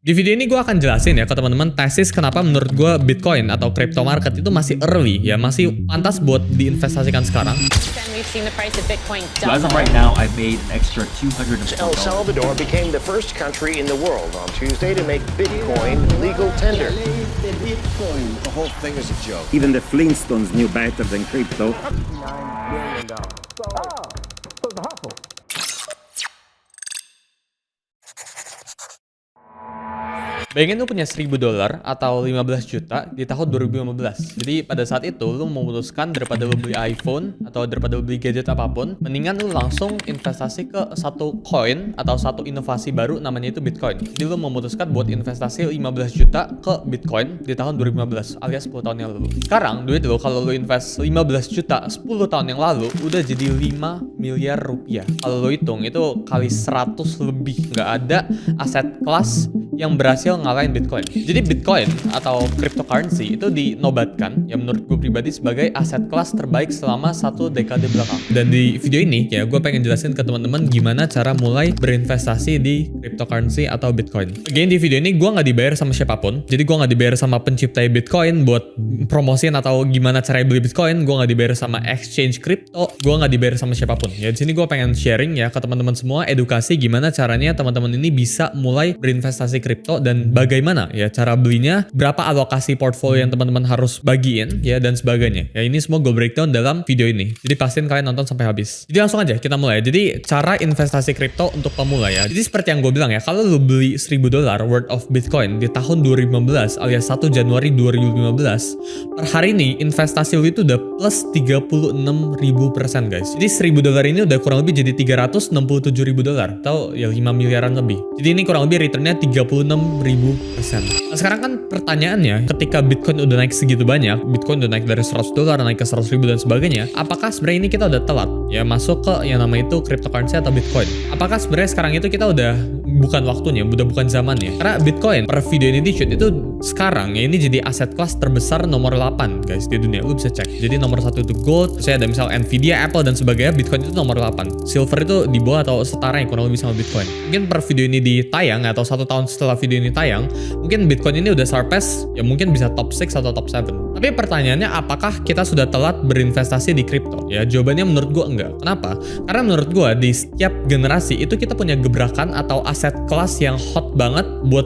Di video ini gue akan jelasin ya ke teman-teman tesis kenapa menurut gue Bitcoin atau crypto market itu masih early ya, masih pantas buat diinvestasikan sekarang. So as of right now, I've made an extra $200. El Salvador became the first country in the world on Tuesday to make Bitcoin legal tender. The whole thing is a joke. Even the Flintstones knew better than crypto. Bayangin lu punya $1.000 atau 15 juta di tahun 2015. Jadi pada saat itu lu memutuskan daripada lu beli iPhone atau daripada lu beli gadget apapun, mendingan lu langsung investasi ke satu coin atau satu inovasi baru namanya itu Bitcoin. Jadi lu memutuskan buat investasi 15 juta ke Bitcoin di tahun 2015 alias 10 tahun yang lalu. Sekarang duit lu kalau lu invest 15 juta 10 tahun yang lalu udah jadi 5 miliar rupiah. Kalau lu hitung itu kali 100 lebih. Nggak ada aset kelas yang berhasil ngalahin Bitcoin. Jadi Bitcoin atau cryptocurrency itu dinobatkan ya menurut gue pribadi sebagai aset kelas terbaik selama 1 dekade belakang. Dan di video ini ya gue pengen jelasin ke teman-teman gimana cara mulai berinvestasi di cryptocurrency atau Bitcoin. Again di video ini gue nggak dibayar sama siapapun. Jadi gue nggak dibayar sama pencipta Bitcoin buat promosiin atau gimana cara beli Bitcoin. Gue nggak dibayar sama exchange crypto. Gue nggak dibayar sama siapapun. Ya di sini gue pengen sharing ya ke teman-teman semua edukasi gimana caranya teman-teman ini bisa mulai berinvestasi kripto dan bagaimana ya cara belinya, berapa alokasi portfolio yang teman-teman harus bagiin ya dan sebagainya. Ya ini semua gue breakdown dalam video ini. Jadi pastiin kalian nonton sampai habis. Jadi langsung aja kita mulai. Jadi cara investasi kripto untuk pemula ya. Jadi seperti yang gue bilang ya, kalau lu beli $1.000 worth of Bitcoin di tahun 2015 alias 1 Januari 2015, per hari ini investasi lu itu udah plus 36.000% guys. Jadi $1.000 ini udah kurang lebih jadi $367.000 atau ya 5 miliaran lebih. Jadi ini kurang lebih returnnya 36.000%. Nah, sekarang kan pertanyaannya, ketika Bitcoin udah naik segitu banyak, Bitcoin udah naik dari $100 naik ke 100.000 dan sebagainya, apakah sebenarnya ini kita udah telat ya masuk ke yang namanya itu cryptocurrency atau Bitcoin? Apakah sebenarnya sekarang itu kita udah bukan waktunya, udah bukan zamannya? Karena Bitcoin per video ini di shoot itu sekarang ya ini jadi aset kelas terbesar nomor 8 guys di dunia. Lu bisa cek. Jadi nomor 1 itu gold, terus ada misal Nvidia, Apple dan sebagainya. Bitcoin itu nomor 8. Silver itu di bawah atau setara yang kurang lebih sama Bitcoin. Mungkin per video ini ditayang atau 1 tahun setelah video ini tayang, mungkin Bitcoin ini udah surpass ya mungkin bisa top 6 atau top 7. Tapi pertanyaannya apakah kita sudah telat berinvestasi di kripto? Ya jawabannya menurut gua enggak. Kenapa? Karena menurut gua di setiap generasi itu kita punya gebrakan atau aset kelas yang hot banget buat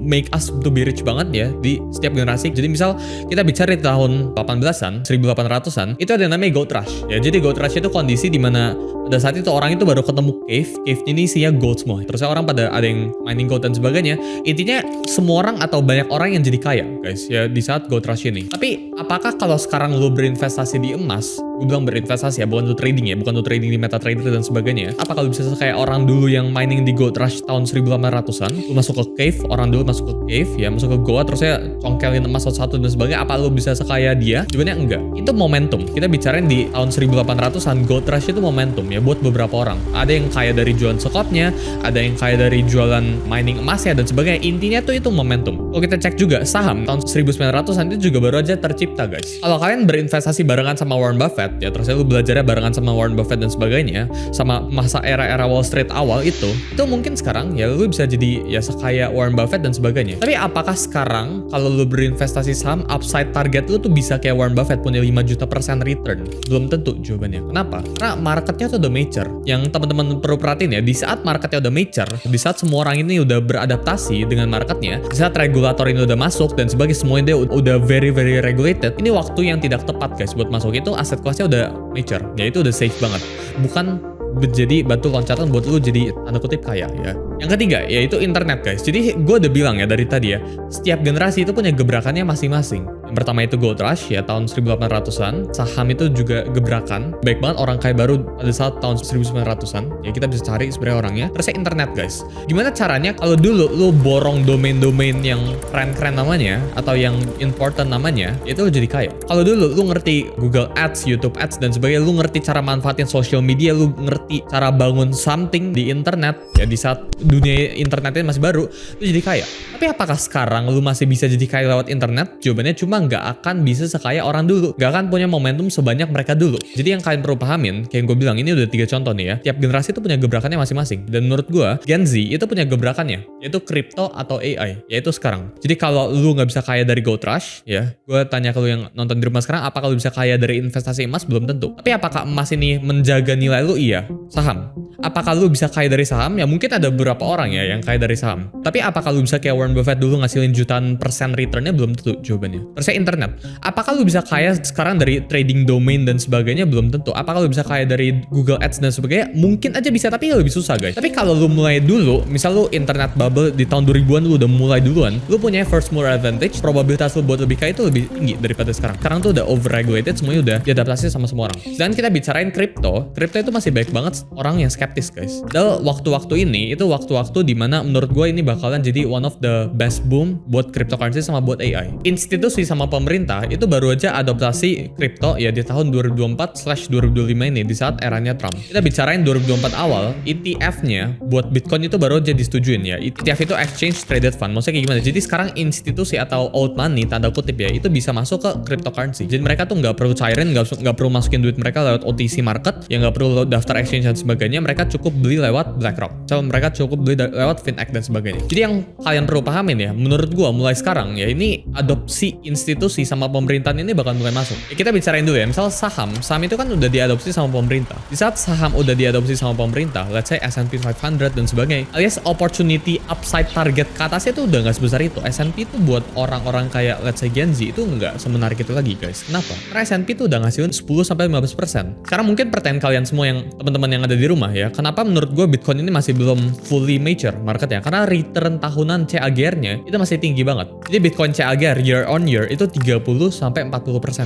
make us to be rich banget ya di setiap generasi. Jadi misal kita bicara di tahun 1800-an, 1800-an, itu ada yang namanya gold rush. Ya, jadi gold rush itu kondisi di mana pada saat itu orang itu baru ketemu cave ini isinya gold semua. Terus orang pada ada yang mining gold dan sebagainya. Intinya semua orang atau banyak orang yang jadi kaya, guys, ya di saat gold rush ini. Tapi apakah kalau sekarang lo berinvestasi di emas, gue bilang berinvestasi ya, bukan lo trading ya, bukan lo trading di MetaTrader dan sebagainya. Apa kalau bisa kayak orang dulu yang mining di gold rush tahun 1800-an, lo masuk ke cave, orang dulu masuk ke cave ya, masuk ke goa terus saya congkelin emas satu-satu dan sebagainya, apa lo bisa sekaya dia? Jawabannya enggak. Itu momentum. Kita bicarain di tahun 1800-an gold rush itu momentum ya buat beberapa orang. Ada yang kaya dari jualan sekopnya, ada yang kaya dari jualan mining emasnya dan sebagainya. Intinya tuh itu momentum. Kalau kita cek juga saham tahun 1900-an itu juga baru aja tercipta guys. Kalau kalian berinvestasi barengan sama Warren Buffett ya, terus lu belajarnya barengan sama Warren Buffett dan sebagainya, sama masa era-era Wall Street awal itu mungkin sekarang ya lu bisa jadi ya sekaya Warren Buffett dan sebagainya. Tapi apakah sekarang kalau lu berinvestasi saham upside target lu tuh bisa kayak Warren Buffett punya 5 juta % return? Belum tentu jawabannya. Kenapa? Karena marketnya tuh udah mature. Yang teman-teman perlu perhatiin ya, di saat marketnya udah mature, di saat semua orang ini udah beradaptasi dengan marketnya, di saat regulator ini udah masuk dan sebagai semuanya dia udah very regulated, ini waktu yang tidak tepat guys buat masuk. Itu aset kelasnya udah mature, ya itu udah safe banget. Bukan jadi batu loncatan buat lu jadi tanda kutip kaya ya. Yang ketiga yaitu internet guys. Jadi gue udah bilang ya dari tadi ya, setiap generasi itu punya gebrakannya masing-masing. Yang pertama itu gold rush ya tahun 1800-an. Saham itu juga gebrakan. Baik banget orang kaya baru pada saat tahun 1900-an. Ya kita bisa cari sebenarnya orangnya. Terus internet guys. Gimana caranya kalau dulu lu borong domain-domain yang keren-keren namanya atau yang important namanya, itu lu jadi kaya. Kalau dulu lu ngerti Google Ads, YouTube Ads dan sebagainya, lu ngerti cara manfaatin social media, lu ngerti cara bangun something di internet ya di saat dunia internetnya masih baru, lu jadi kaya. Tapi apakah sekarang lu masih bisa jadi kaya lewat internet? Jawabannya cuma nggak akan bisa sekaya orang dulu, nggak akan punya momentum sebanyak mereka dulu. Jadi yang kalian perlu pahamin, kayak yang gue bilang, ini udah 3 contoh nih ya. Tiap generasi itu punya gebrakannya masing-masing. Dan menurut gue, Gen Z itu punya gebrakannya, yaitu crypto atau AI, yaitu sekarang. Jadi kalau lu nggak bisa kaya dari gold rush, ya, gue tanya ke lu yang nonton di rumah sekarang, apakah lu bisa kaya dari investasi emas? Belum tentu. Tapi apakah emas ini menjaga nilai lu? Iya. Saham. Apakah lu bisa kaya dari saham? Ya mungkin ada beberapa orang ya yang kaya dari saham. Tapi apakah lu bisa kayak Warren Buffett dulu ngasilin jutaan persen returnnya? Belum tentu jawabannya. Terus internet. Apakah lu bisa kaya sekarang dari trading domain dan sebagainya? Belum tentu. Apakah lu bisa kaya dari Google Ads dan sebagainya? Mungkin aja bisa, tapi lebih susah guys. Tapi kalau lu mulai dulu, misal lu internet bubble di tahun 2000-an lu udah mulai duluan, lu punya first mover advantage, probabilitas lu buat lebih kaya itu lebih tinggi daripada sekarang. Sekarang tuh udah overregulated, semuanya udah diadaptasi sama semua orang. Sedangkan kita bicarain crypto itu masih banyak banget orang yang skeptis guys. Dan waktu-waktu ini itu waktu-waktu dimana menurut gue ini bakalan jadi one of the best boom buat cryptocurrency sama buat AI. Institusi sama pemerintah itu baru aja adoptasi crypto ya di tahun 2024/2025 ini di saat eranya Trump. Kita bicarain 2024 awal, ETF-nya buat Bitcoin itu baru aja disetujuin ya. ETF itu Exchange Traded Fund. Maksudnya kayak gimana? Jadi sekarang institusi atau old money tanda kutip ya itu bisa masuk ke cryptocurrency. Jadi mereka tuh nggak perlu cairin, nggak perlu masukin duit mereka lewat OTC market, ya nggak perlu daftar exchange dan sebagainya. Mereka cukup beli lewat BlackRock. So, mereka cukup beli lewat FinEx dan sebagainya. Jadi yang kalian perlu pahamin ya, menurut gua mulai sekarang ya ini adopsi institusi sama pemerintahan ini bakal mulai masuk. Ya, kita bicarain dulu ya. Misal saham itu kan udah diadopsi sama pemerintah. Di saat saham udah diadopsi sama pemerintah, let's say S&P 500 dan sebagainya, alias opportunity upside target ke atasnya tuh udah nggak sebesar itu. S&P itu buat orang-orang kayak let's say Gen Z itu nggak semenarik itu lagi guys. Kenapa? Karena S&P tuh udah ngasilin 10-15%. Sekarang mungkin pertanyaan kalian semua yang teman-teman yang ada di rumah ya, kenapa menurut gue Bitcoin ini masih belum fully mature marketnya? Karena return tahunan CAGR-nya itu masih tinggi banget. Jadi Bitcoin CAGR year on year itu 30-40%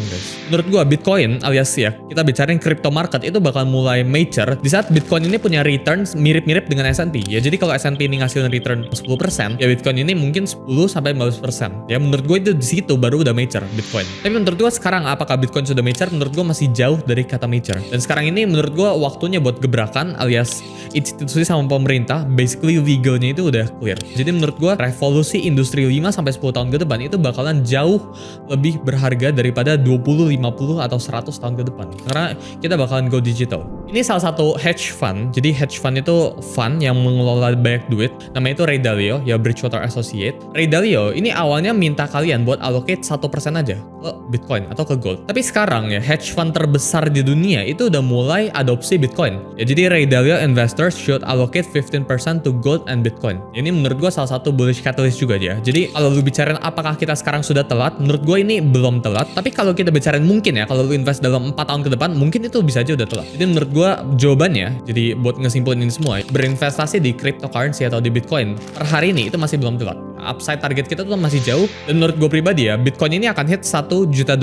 guys. Menurut gue Bitcoin alias ya kita bicarain crypto market itu bakal mulai mature di saat Bitcoin ini punya return mirip-mirip dengan S&P ya. Jadi kalau S&P ini ngasilin return 10%, ya Bitcoin ini mungkin 10-15%. Ya menurut gue itu di situ baru udah mature Bitcoin. Tapi menurut gue sekarang apakah Bitcoin sudah mature? Menurut gue masih jauh dari kata mature. Dan sekarang ini menurut gue waktunya buat gebrakan alias institusi sama pemerintah basically legalnya itu udah clear. Jadi menurut gue revolusi industri 5-10 tahun ke depan itu bakalan jauh lebih berharga daripada 20, 50 atau 100 tahun ke depan. Karena kita bakalan go digital. Ini salah satu hedge fund. Jadi hedge fund itu fund yang mengelola banyak duit. Namanya itu Ray Dalio, ya Bridgewater Associates. Ray Dalio ini awalnya minta kalian buat allocate 1% aja ke Bitcoin atau ke gold. Tapi sekarang ya hedge fund terbesar di dunia itu udah mulai adopsi Bitcoin. Ya jadi Ray Dalio investors should allocate 15% to gold and Bitcoin. Ini menurut gue salah satu bullish catalyst juga ya. Jadi kalau lu bicarain apakah kita sekarang sudah telat, menurut gue ini belum telat. Tapi kalau kita bicarain mungkin ya, kalau lu invest dalam 4 tahun ke depan, mungkin itu bisa aja udah telat. Jadi menurut gue jawabannya, jadi buat ngesimpulin ini semua, berinvestasi di cryptocurrency atau di Bitcoin per hari ini itu masih belum telat. Upside target kita tuh masih jauh. Dan menurut gue pribadi ya, Bitcoin ini akan hit $1 juta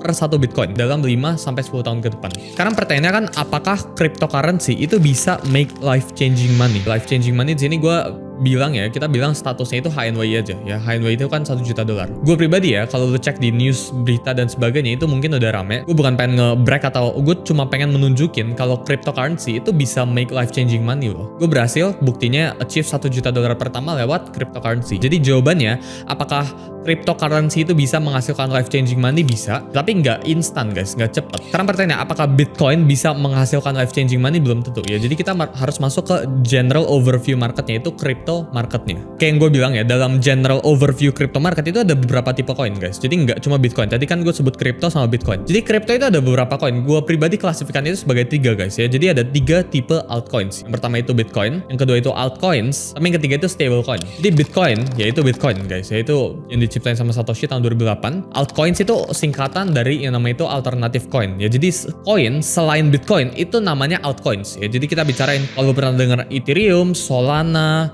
per 1 Bitcoin dalam 5-10 tahun ke depan. Sekarang pertanyaannya kan, apakah cryptocurrency itu bisa make life changing money? Life changing money di sini gue bilang ya, kita bilang statusnya itu HNWI aja ya. HNWI itu kan $1 juta. Gue pribadi ya, kalau lu cek di news, berita dan sebagainya itu mungkin udah rame. Gue bukan pengen nge-brag atau gue cuma pengen menunjukin kalau cryptocurrency itu bisa make life changing money loh. Gue berhasil buktinya achieve $1 juta pertama lewat cryptocurrency. Jadi jawabannya, apakah cryptocurrency itu bisa menghasilkan life changing money? Bisa, tapi nggak instan guys, nggak cepet. Sekarang pertanyaan, apakah Bitcoin bisa menghasilkan life changing money? Belum tentu ya. Jadi kita harus masuk ke general overview marketnya, itu crypto marketnya. Kayak yang gue bilang ya, dalam general overview crypto market itu ada beberapa tipe coin guys. Jadi nggak cuma Bitcoin. Tadi kan gue sebut crypto sama Bitcoin. Jadi crypto itu ada beberapa coin. Gue pribadi klasifikasinya itu sebagai 3 guys ya. Jadi ada 3 tipe altcoins. Yang pertama itu Bitcoin, yang kedua itu altcoins, tapi yang ketiga itu stablecoin. Jadi Bitcoin, yaitu Bitcoin guys, yaitu yang diciptain sama Satoshi tahun 2008. Altcoins itu singkatan dari yang namanya itu alternative coin. Ya jadi koin selain Bitcoin itu namanya altcoins. Ya jadi kita bicarain, kalau pernah dengar Ethereum, Solana,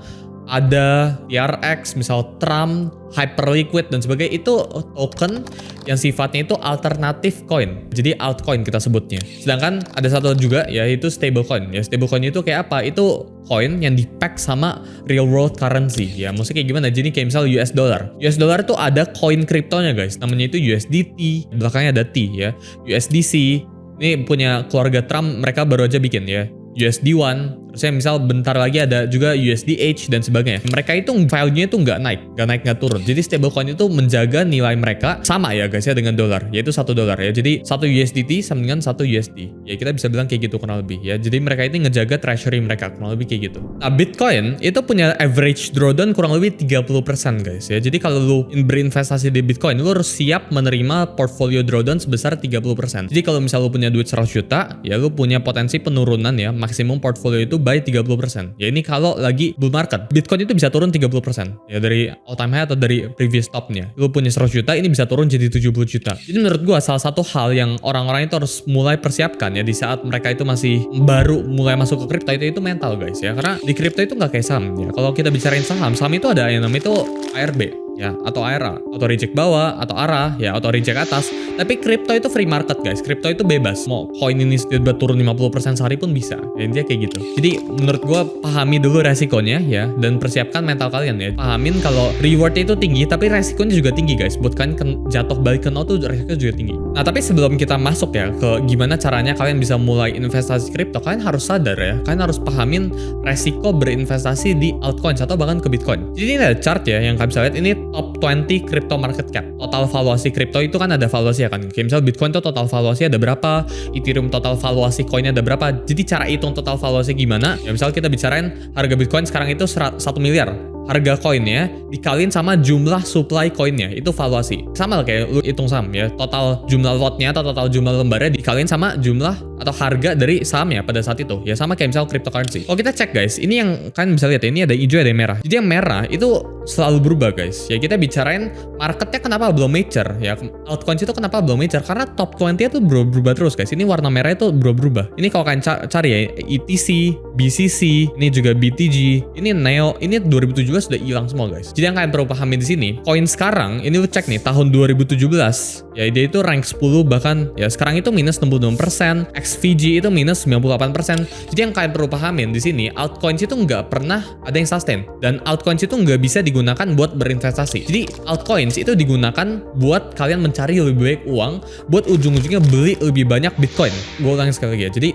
ada TRX, misal Trump, Hyperliquid dan sebagainya, itu token yang sifatnya itu alternatif coin. Jadi altcoin kita sebutnya. Sedangkan ada satu juga yaitu stablecoin. Ya stablecoin itu kayak apa? Itu coin yang di-pack sama real world currency. Ya maksudnya kayak gimana? Jadi kayak misal US dollar. US dollar tuh ada coin kriptonya guys. Namanya itu USDT, belakangnya ada T ya. USDC. Ini punya keluarga Trump, mereka baru aja bikin ya. USD1, Terusnya misal bentar lagi ada juga USDH dan sebagainya. Mereka itu value-nya itu nggak naik nggak turun. Jadi stablecoin itu menjaga nilai mereka sama ya guys ya dengan dolar, yaitu $1 ya. Jadi 1 USDT sama dengan 1 USD. Ya kita bisa bilang kayak gitu kurang lebih ya. Jadi mereka ini ngejaga treasury mereka kurang lebih kayak gitu. Nah, Bitcoin itu punya average drawdown kurang lebih 30% guys ya. Jadi kalau lu berinvestasi di Bitcoin, lu harus siap menerima portfolio drawdown sebesar 30%. Jadi kalau misal lu punya duit 100 juta, ya lu punya potensi penurunan ya, maksimum portfolio itu by 30%. Ya ini kalau lagi bull market. Bitcoin itu bisa turun 30%. Ya dari all time high atau dari previous topnya. Lu punya 100 juta, ini bisa turun jadi 70 juta. Jadi menurut gua salah satu hal yang orang-orang itu harus mulai persiapkan ya di saat mereka itu masih baru mulai masuk ke kripto itu mental guys ya. Karena di kripto itu nggak kayak saham ya. Kalau kita bicarain saham itu ada yang namanya itu ARB ya, atau ARA, auto reject bawah, atau ARA ya, auto reject atas. Tapi kripto itu free market guys, kripto itu bebas. Mau koin ini tiba-tiba turun 50% sehari pun bisa. Ya, intinya kayak gitu. Jadi menurut gua pahami dulu resikonya ya, dan persiapkan mental kalian ya. Pahamin kalau rewardnya itu tinggi, tapi resikonya juga tinggi guys. Buat kalian jatuh balik ke nol tuh resikonya juga tinggi. Nah tapi sebelum kita masuk ya ke gimana caranya kalian bisa mulai investasi kripto, kalian harus sadar ya, kalian harus pahamin resiko berinvestasi di altcoins atau bahkan ke Bitcoin. Jadi ini ada chart ya yang kalian bisa lihat, ini top 20 crypto market cap. Total valuasi kripto itu kan ada valuasi ya kan. Kayak misal Bitcoin tuh total valuasi ada berapa, Ethereum total valuasi koinnya ada berapa. Jadi cara hitung total valuasi gimana? Ya misal kita bicarain harga Bitcoin sekarang itu 1 miliar. Harga koinnya dikaliin sama jumlah supply koinnya, itu valuasi. Sama lah kayak lu hitung saham ya, total jumlah lotnya atau total jumlah lembarnya dikaliin sama jumlah atau harga dari sahamnya pada saat itu. Ya sama kayak misal cryptocurrency. Kalau kita cek guys, ini yang kalian bisa lihat ya, ini ada hijau ada yang merah. Jadi yang merah itu selalu berubah guys. Ya kita bicarain marketnya kenapa belum mature ya. Altcoins itu kenapa belum mature? Karena top 20 itu berubah terus guys. Ini warna merah itu berubah. Ini kalau kalian cari ya, ETC, BCC, ini juga BTG, ini Neo, ini 2017 sudah hilang semua guys. Jadi yang kalian perlu pahami di sini, koin sekarang ini lu cek nih tahun 2017 ya, dia itu rank 10 bahkan ya sekarang itu minus 66%, XVG itu minus 98%. Jadi yang kalian perlu pahamin di sini, altcoins itu nggak pernah ada yang sustain dan altcoins itu nggak bisa digunakan buat berinvestasi. Jadi altcoins itu digunakan buat kalian mencari lebih banyak uang buat ujung-ujungnya beli lebih banyak Bitcoin. Gue ulangi sekali lagi ya. Jadi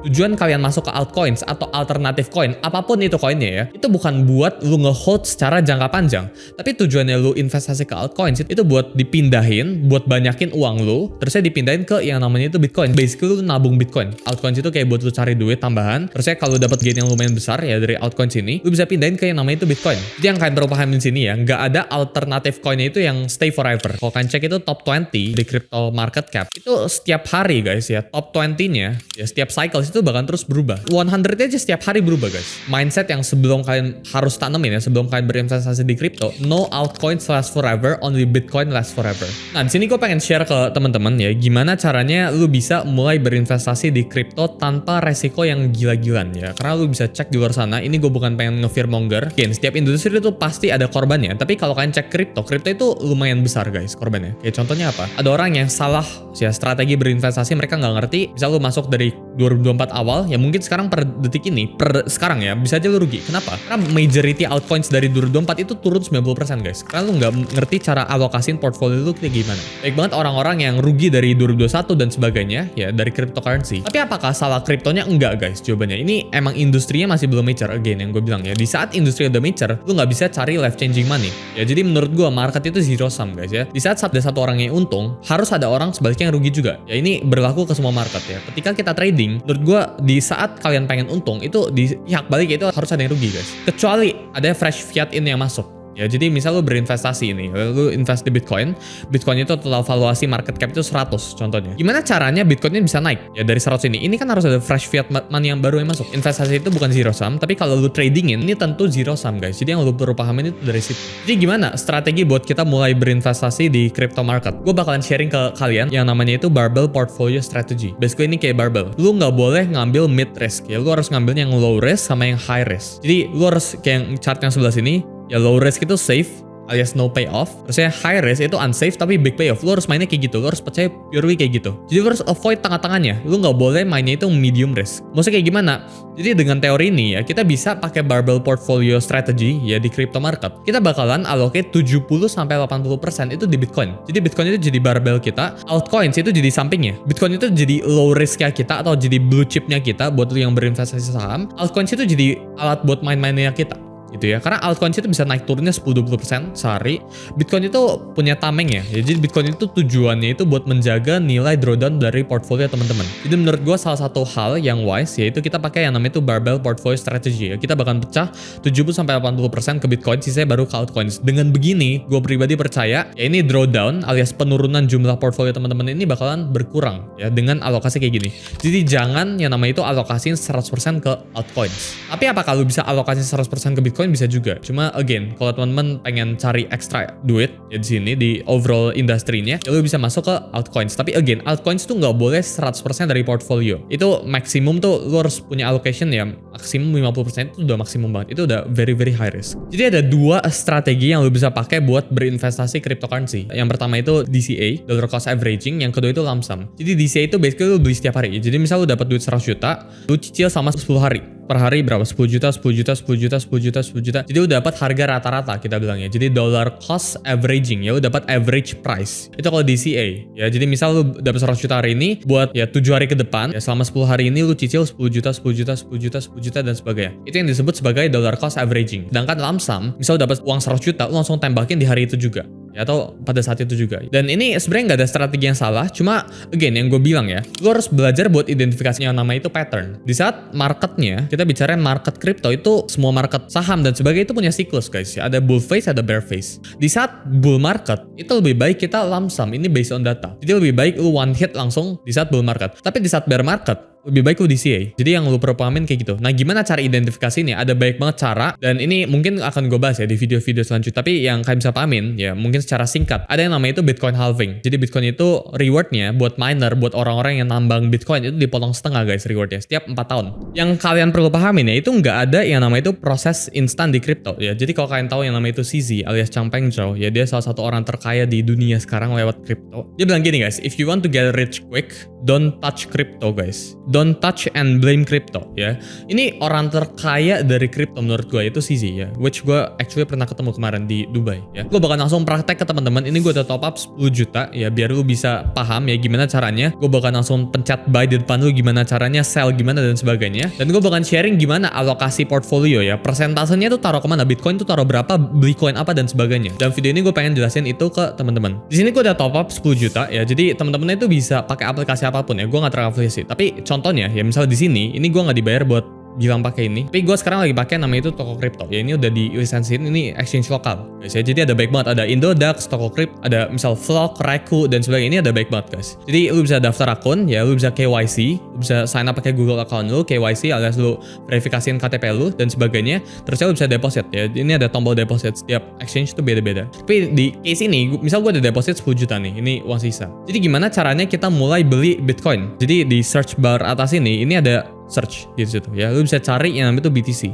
tujuan kalian masuk ke altcoins atau alternatif coin, apapun itu koinnya ya, itu bukan buat lu nge-hold secara jangka panjang. Tapi tujuannya lu investasi ke altcoins itu buat dipindahin, buat banyakin uang lu, terusnya dipindahin ke yang namanya itu Bitcoin. Basically lu nabung Bitcoin. Altcoins itu kayak buat lu cari duit tambahan, terusnya kalau dapat gain yang lumayan besar ya dari altcoins ini, lu bisa pindahin ke yang namanya itu Bitcoin. Jadi yang kalian perlu pahamin di sini ya, nggak ada alternatif coinnya itu yang stay forever. Kalau kalian cek itu top 20 di crypto market cap, itu setiap hari guys ya, top 20-nya ya setiap cycles itu bahkan terus berubah. 100 aja setiap hari berubah guys. Mindset yang sebelum kalian harus tanemin ya, sebelum kalian berinvestasi di kripto, no altcoins last forever, only Bitcoin last forever. Nah di sini gue pengen share ke teman-teman ya, gimana caranya lu bisa mulai berinvestasi di kripto tanpa resiko yang gila-gilaan ya. Karena lu bisa cek di luar sana, ini gue bukan pengen nge-fearmonger. Again, setiap industri itu pasti ada korbannya. Tapi kalau kalian cek kripto itu lumayan besar guys korbannya. Kayak contohnya apa? Ada orang yang salah ya strategi berinvestasi, mereka nggak ngerti. Misal lu masuk dari 2024 awal, ya mungkin sekarang per detik ini, per sekarang ya, bisa aja lu rugi. Kenapa? Karena majority altcoins dari 2024 itu turun 90% guys. Karena lu nggak ngerti cara alokasiin portfolio lu kayak gimana. Baik banget orang-orang yang rugi dari 2021 dan sebagainya ya dari cryptocurrency. Tapi apakah salah kriptonya? Enggak guys, jawabannya. Ini emang industrinya masih belum mature. Again yang gue bilang ya, di saat industri udah mature, lu nggak bisa cari life changing money. Ya jadi menurut gue market itu zero sum guys ya. Di saat ada satu orang yang untung, harus ada orang sebaliknya yang rugi juga. Ya ini berlaku ke semua market ya. Ketika kita trading, menurut gue di saat kalian pengen untung, itu di pihak balik itu harus ada yang rugi guys. Kecuali ada fresh fiat in yang masuk. Ya, jadi misal lu berinvestasi ini, lu invest di Bitcoin itu total valuasi market cap itu 100 contohnya. Gimana caranya Bitcoinnya bisa naik? Ya dari 100 ini kan harus ada fresh fiat money yang baru yang masuk. Investasi itu bukan zero sum, tapi kalau lu tradingin ini tentu zero sum guys. Jadi yang lu perlu pahamin itu dari situ. Jadi gimana strategi buat kita mulai berinvestasi di crypto market? Gue bakalan sharing ke kalian yang namanya itu barbell portfolio strategy. Basically ini kayak barbell. Lu nggak boleh ngambil mid risk ya, lu harus ngambil yang low risk sama yang high risk. Jadi lu harus kayak yang chart yang sebelah sini. Ya low risk itu safe, alias no payoff. Terusnya high risk itu unsafe tapi big payoff. Lu harus mainnya kayak gitu, lu harus percaya purely kayak gitu. Jadi lu harus avoid tengah-tengahnya. Lu nggak boleh mainnya itu medium risk. Maksudnya kayak gimana? Jadi dengan teori ini ya, kita bisa pakai barbell portfolio strategy ya di crypto market. Kita bakalan allocate 70-80% itu di Bitcoin. Jadi Bitcoin itu jadi barbell kita, altcoins itu jadi sampingnya. Bitcoin itu jadi low risknya kita atau jadi blue chipnya kita buat lu yang berinvestasi saham. Altcoins itu jadi alat buat main-mainnya kita. Gitu ya, karena altcoins itu bisa naik turunnya 10-20% sehari. Bitcoin itu punya tameng ya. Jadi Bitcoin itu tujuannya itu buat menjaga nilai drawdown dari portfolio teman-teman. Jadi menurut gue salah satu hal yang wise yaitu kita pakai yang namanya itu barbell portfolio strategy ya. Kita bakal pecah 70-80% ke Bitcoin, sisanya baru ke altcoins. Dengan begini, gue pribadi percaya ya ini drawdown alias penurunan jumlah portfolio teman-teman ini bakalan berkurang ya dengan alokasi kayak gini. Jadi jangan yang namanya itu alokasiin 100% ke altcoins. Tapi apakah lu bisa alokasi 100% ke Bitcoin? Bisa juga. Cuma again, kalau teman-teman pengen cari ekstra duit ya di sini di overall industrinya, ya lu bisa masuk ke altcoins. Tapi again, altcoins tuh nggak boleh 100% dari portfolio. Itu maksimum tuh lu harus punya allocation ya maksimum 50% itu udah maksimum banget. Itu udah very high risk. Jadi ada dua strategi yang lu bisa pakai buat berinvestasi cryptocurrency. Yang pertama itu DCA, dollar cost averaging, yang kedua itu lump sum. Jadi DCA itu basically lu beli setiap hari. Jadi misal lu dapat duit 100 juta, lu cicil sama 10 hari. Per hari berapa? 10 juta, 10 juta, 10 juta, 10 juta, 10 juta. Jadi lu dapat harga rata-rata kita bilangnya. Jadi dollar cost averaging ya, lu dapat average price. Itu kalau DCA ya. Jadi misal lu dapat 100 juta hari ini buat ya 7 hari ke depan, ya selama 10 hari ini lu cicil 10 juta, 10 juta, 10 juta, 10 juta dan sebagainya. Itu yang disebut sebagai dollar cost averaging. Sedangkan lump sum, misal lu dapat uang 100 juta, lu langsung tembakin di hari itu juga. Ya, atau pada saat itu juga. Dan ini sebenarnya nggak ada strategi yang salah, cuma again yang gue bilang ya, lu harus belajar buat identifikasi yang namanya itu pattern. Di saat marketnya, kita bicara market crypto itu semua market saham dan sebagainya itu punya siklus guys ya, ada bull phase, ada bear phase. Di saat bull market itu lebih baik kita lump sum, ini based on data. Jadi lebih baik lu one hit langsung di saat bull market. Tapi di saat bear market lebih baik lu DCA. Jadi yang lu perlu pahamin kayak gitu. Nah, gimana cara identifikasinya? Ada banyak banget cara dan ini mungkin akan gue bahas ya di video-video selanjutnya. Tapi yang kalian bisa pahamin ya mungkin secara singkat. Ada yang namanya itu Bitcoin halving. Jadi Bitcoin itu rewardnya buat miner, buat orang-orang yang nambang Bitcoin itu dipotong setengah guys rewardnya setiap 4 tahun. Yang kalian perlu pahamin ya itu nggak ada yang namanya itu proses instan di crypto ya. Jadi kalau kalian tahu yang namanya itu CZ alias Changpeng Zhao ya, dia salah satu orang terkaya di dunia sekarang lewat crypto. Dia bilang gini guys, if you want to get rich quick, don't touch crypto guys. Don't touch and blame crypto ya. Ini orang terkaya dari crypto menurut gue itu CZ ya, which gue actually pernah ketemu kemarin di Dubai ya. Gue bakal langsung praktek ke teman-teman. Ini gue udah top up 10 juta ya biar lu bisa paham ya gimana caranya. Gue bakal langsung pencet buy di depan lu, gimana caranya sell gimana dan sebagainya. Dan gue bakal sharing gimana alokasi portfolio ya. Persentasenya tuh taruh kemana, Bitcoin tuh taruh berapa, beli coin apa dan sebagainya. Dan video ini gue pengen jelasin itu ke teman-teman. Di sini gue udah top up 10 juta ya. Jadi teman-teman itu bisa pakai aplikasi apapun ya. Gue nggak terafiliasi. Tapi contohnya ya misalnya di sini ini gue nggak dibayar buat bilang pakai ini, tapi gue sekarang lagi pakai namanya itu toko kripto ya. Ini udah di lisensiin, ini exchange lokal guys ya. Jadi ada baik banget, ada Indodax, toko kripto, ada misal Flock, Reku dan sebagainya. Ini ada baik banget guys. Jadi lu bisa daftar akun ya, lu bisa KYC, lu bisa sign up pakai Google account lu, KYC alias lu verifikasiin KTP lu dan sebagainya. Terus lu bisa deposit ya. Ini ada tombol deposit, setiap exchange itu beda-beda. Tapi di case ini misal gue ada deposit 10 juta nih, ini uang sisa. Jadi gimana caranya kita mulai beli Bitcoin? Jadi di search bar atas ini ada search di situ ya. Lu bisa cari yang namanya itu BTC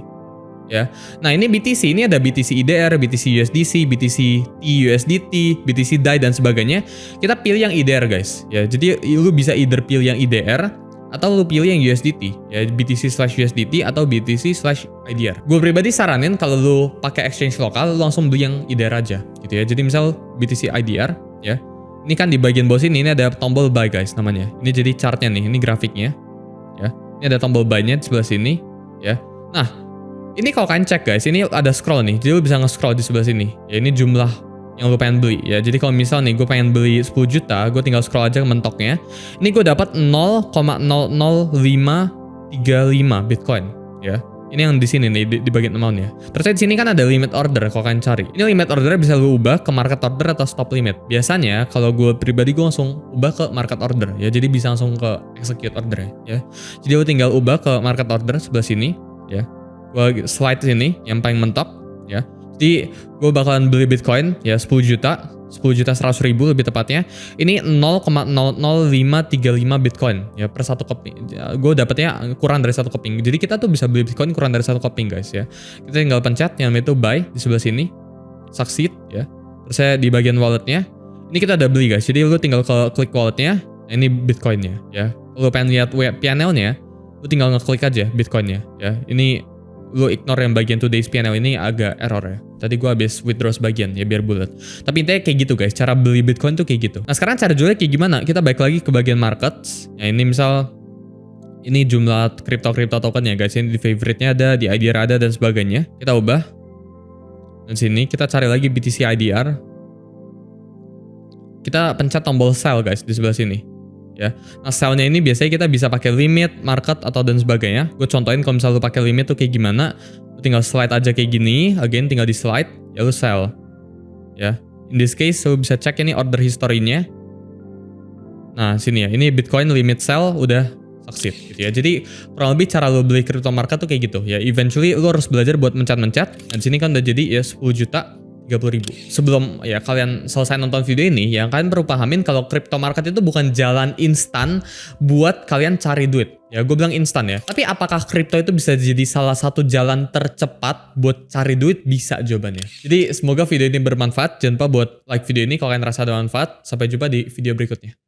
ya. Nah, ini BTC, ini ada BTC IDR, BTC USDC, BTC USDT, BTC DAI dan sebagainya. Kita pilih yang IDR guys ya. Jadi lu bisa either pilih yang IDR atau lu pilih yang USDT ya, BTC/USDT atau BTC/IDR. Gue pribadi saranin kalau lu pakai exchange lokal lu langsung beli yang IDR aja gitu ya. Jadi misal BTC IDR ya. Ini kan di bagian bawah sini ini ada tombol buy guys namanya. Ini jadi chartnya nih, ini grafiknya ya. Ini ada tombol buy-nya di sebelah sini ya. Nah, ini kalau kalian cek guys, ini ada scroll nih. Jadi lu bisa nge-scroll di sebelah sini. Ya, ini jumlah yang lu pengen beli ya. Jadi kalau misal nih gue pengen beli 10 juta, gue tinggal scroll aja ke mentoknya. Ini gue dapat 0,00535 Bitcoin ya. Ini yang di sini nih di bagian amount-nya. Terus di sini kan ada limit order kalau kalian cari. Ini limit ordernya bisa lu ubah ke market order atau stop limit. Biasanya kalau gue pribadi gue langsung ubah ke market order ya. Jadi bisa langsung ke execute order ya. Jadi lu tinggal ubah ke market order sebelah sini ya. Gue slide sini yang paling mentok ya. Jadi gue bakalan beli Bitcoin ya 10 juta 100.000 lebih tepatnya. Ini 0,00535 Bitcoin ya per satu keping. Ya, gue dapetnya kurang dari satu keping. Jadi kita tuh bisa beli Bitcoin kurang dari satu keping guys ya. Kita tinggal pencet yang itu buy di sebelah sini succeed ya. Terus saya di bagian walletnya, ini kita udah beli guys. Jadi lu tinggal klik walletnya, nah ini Bitcoinnya ya. Lu pengen lihat PNL-nya, lu tinggal ngeklik aja Bitcoinnya ya. Ini lu ignore yang bagian today's PNL ini agak error ya. Tadi gua habis withdraw sebagian ya biar bulat. Tapi intinya kayak gitu guys, cara beli Bitcoin tuh kayak gitu. Nah sekarang cara jualnya kayak gimana? Kita balik lagi ke bagian markets. Ya ini misal ini jumlah crypto token ya guys. Ini di favorite-nya ada, di IDR ada dan sebagainya. Kita ubah. Dan sini kita cari lagi BTC IDR. Kita pencet tombol sell guys di sebelah sini. Ya. Nah, sell-nya ini biasanya kita bisa pakai limit, market atau dan sebagainya. Gue contohin kalau misalnya lu pakai limit tuh kayak gimana. Lu tinggal slide aja kayak gini, again tinggal di slide, ya lu sell. Ya. In this case lu bisa cek ini order history-nya. Nah, sini ya. Ini Bitcoin limit sell udah succeed gitu ya. Jadi kurang lebih cara lu beli crypto market tuh kayak gitu ya. Eventually lu harus belajar buat mencet-mencet. Dan sini kan udah jadi ya 10 juta 30.000. Sebelum ya kalian selesai nonton video ini, ya kalian perlu pahamin kalau crypto market itu bukan jalan instan buat kalian cari duit. Ya gue bilang instan ya. Tapi apakah crypto itu bisa jadi salah satu jalan tercepat buat cari duit? Bisa jawabannya. Jadi semoga video ini bermanfaat. Jangan lupa buat like video ini kalau kalian rasa ada manfaat. Sampai jumpa di video berikutnya.